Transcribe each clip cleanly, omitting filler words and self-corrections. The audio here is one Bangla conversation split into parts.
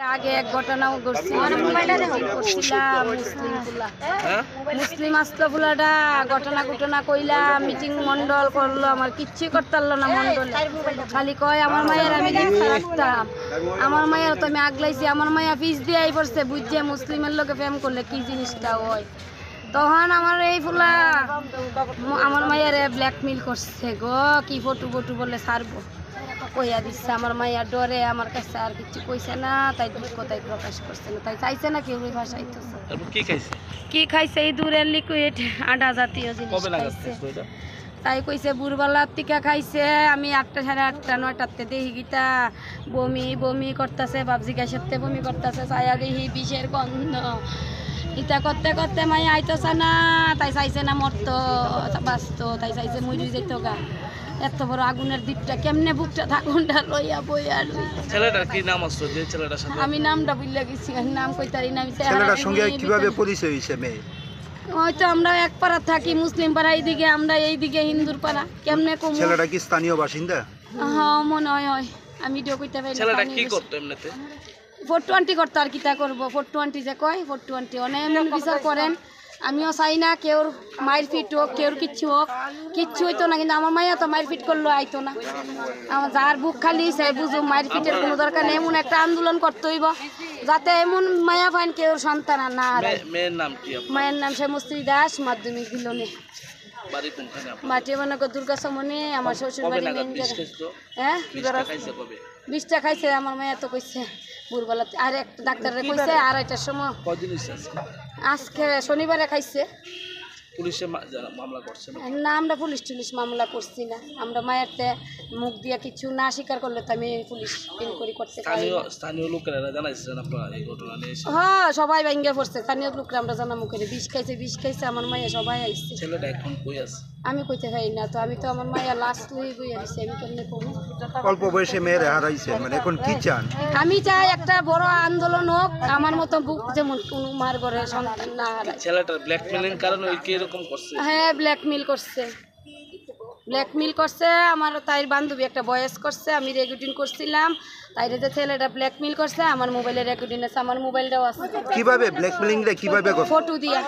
আগে এক ঘটনাও ঘটছিল মুসলিম আসলো ফুলাটা ঘটনা কইলা মিটিং মন্ডল করলো আমার কিচ্ছু করতে পারলো না মন্ডলে খালি কয় আমার মায়ের আমি দেখা রাখতাম আমার মায়ের তো আমি আগলাইছি আমার মায়া ফিস দিয়ে পড়ছে বুঝছে মুসলিমের লোকে প্রেম করলে কি জিনিসটা হয় তখন আমার এই ফুলা আমার মায়ের ব্ল্যাকমেল করছে গো কি ফটো বলে ছাড়বো কইয়া দিচ্ছে আমার মাইয়া ডরে আমার কাছে আর কিছু কইছে না তাই দুঃখ তাই প্রকাশ করছে না তাই চাইছে না কেউ ভাষাইতেছে কি খাইছে এই দূরের লিকুইড আডা জাতীয় জিনিস খাইছে তাই কইছে বুড়বালার টিকা খাইছে আমি 8টা সাড়ে 8টা 9টাতে দেখি গীতা বমি করতেছে বাবজি গ্যাসেরতে বমি করতেছে ছায়া দেখি বিষের গন্ধ ইটা করতে করতে মাইয়া আইতেছে না তাই চাইছে না মরতো বাঁচতো তাই চাইছে মরি যেত গা এত বড় আগুনের দ্বীপটা কেমনে বুকটা ঠাকুরটা লইয়া বইয়া ছেলেটার কি নাম আছে যে ছেলেটার সাথে আমি নামটা ভুলে গেছি নাম কইতারি না ছেলেটার সঙ্গে কিভাবে পরিচয় হইছে মেয়ে হয়তো আমরা এক পাড়া থাকি মুসলিম পাড়া এইদিকে আমরা এইদিকে হিন্দুর পাড়া কেমনে কম ছেলেটা কি স্থানীয় বাসিন্দা হ্যাঁ মনে হয় আমি ডিও কইতে পারি না ছেলেটা কি করতে এমনিতে 420 করতে আর কিতা করব 420 যে কয় 420 অনেক এমন বিচার করেন আমিও চাই না কেউর মায়ের ফিট হোক কেউর কিচ্ছু হইতো না কিন্তু আমার মাইয়া তো মায়ের ফিট করলো আইতো না আমার যার বুক খালি চাই বুঝো মায়ের ফিটের কোনো দরকার নেই এমন একটা আন্দোলন করতে হইব যাতে এমন মায়া পাইন কেউর সন্তান না আর মেয়ের নাম কি মায়ের নাম শ্যামশ্রী দাস মাধ্যমিক দিলনে বাড়ি কোনখানে মাটি বানাগো দুর্গা সমনে আমার শ্বশুর বাড়ি মেন হ্যাঁ 20টা খাইছে আমার মায়া তো কইছে বুড়বেলা আর একটা ডাক্তারে কইছে আর এটার সময় কদিন হইছে আজকে শনিবারে খাইছে পুলিশে মামলা করছে না আমরা পুলিশ মামলা করছি না আমরা মায়েরতে মুখ দিয়া কিছু না স্বীকার করলে তো আমি পুলিশ ইনকোয়ারি করতে পারি স্থানীয় লোকেরা জানাইছেন আপনারা এই ঘটনা নিয়ে হ্যাঁ সবাই ভাঙ্গে পড়ছে স্থানীয় লোকরা আমরা জানা মুখে বিষ খাইছে আমার মাইয়া সবাই আইছে ছেলেটা এখন কই আছে আমি কইতে পারি না তো আমি তো আমার মাইয়া লাস্ট লই বই আইছে আমি কেমনে কমু অল্প বয়সে মেয়ের হারাইছে মানে এখন কি চান আমি চাই একটা বড় আন্দোলন হোক আমার মতো বুক যেমন কোনো মার ঘরে সন্তান না হারায় ছেলেটার ব্ল্যাকমেলিং কারণে ওই কি এরকম করছে হ্যাঁ ব্ল্যাকমেল করছে আমার তাইর বান্ধবী একটা বয়স করছে আমি রেকর্ডিং করছিলাম তাইরে যে ছেলেটা ব্ল্যাকমেল করছে আমার মোবাইলে রেকর্ডিং আছে আমার মোবাইলটাও আছে কিভাবে ব্ল্যাকমেলিংটা কিভাবে করে ফটো দিয়া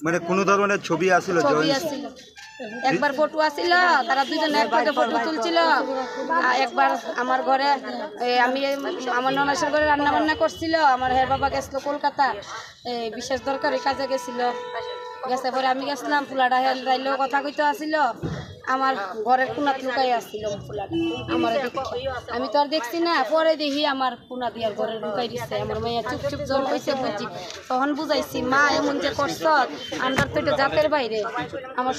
মানে কোন ধরনের ছবি আছিল একবার ফটো আসিল তারা দুজন একবারে ফটো তুলছিল একবার আমার ঘরে আমি আমার ননাসের ঘরে রান্না বান্না করছিল আমার হের বাবা গেছিল কলকাতা বিশেষ দরকারি কাজে গেছিল গেছে পরে আমি গেছিলাম ফুলাটা হেল রাইলেও কথা কইতে আসিল আমার ঘরের কোনাত লুকাই আসছিল ফুলাটা আমার আমি তো আর দেখছি না পরে দেখি আমার কোনা দিয়ার ঘরে লুকাই দিচ্ছে আমার মাইয়া চুপ জল কইছে বুঝছি তখন বুঝাইছি মা এমন যে করছ আমরা তো এটা জাতের বাইরে আমার